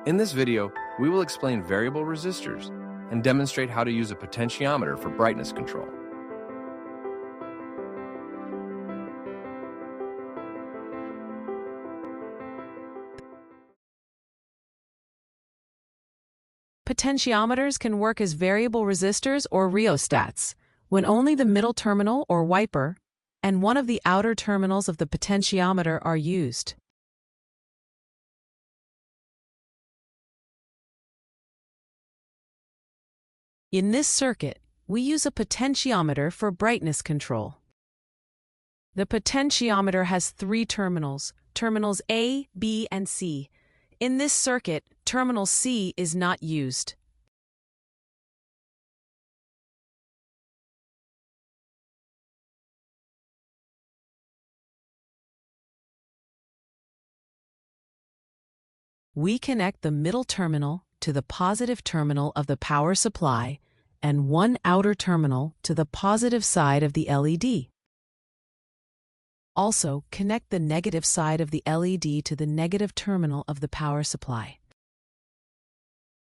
In this video, we will explain variable resistors and demonstrate how to use a potentiometer for brightness control. Potentiometers can work as variable resistors or rheostats when only the middle terminal or wiper and one of the outer terminals of the potentiometer are used. In this circuit, we use a potentiometer for brightness control. The potentiometer has three terminals, terminals A, B, and C. In this circuit, terminal C is not used. We connect the middle terminal to the positive terminal of the power supply and one outer terminal to the positive side of the LED. Also, connect the negative side of the LED to the negative terminal of the power supply.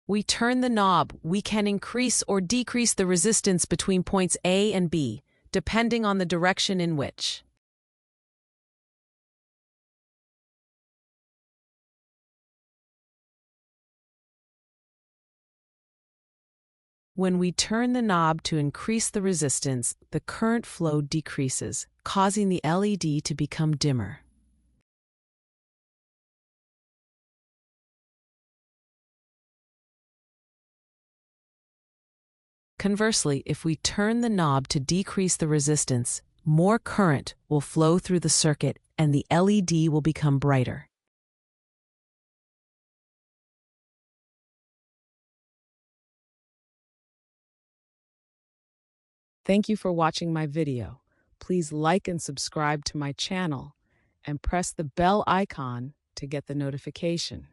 We turn the knob. We can increase or decrease the resistance between points A and B, depending on the direction in which. When we turn the knob to increase the resistance, the current flow decreases, causing the LED to become dimmer. Conversely, if we turn the knob to decrease the resistance, more current will flow through the circuit and the LED will become brighter. Thank you for watching my video. Please like and subscribe to my channel and press the bell icon to get the notification.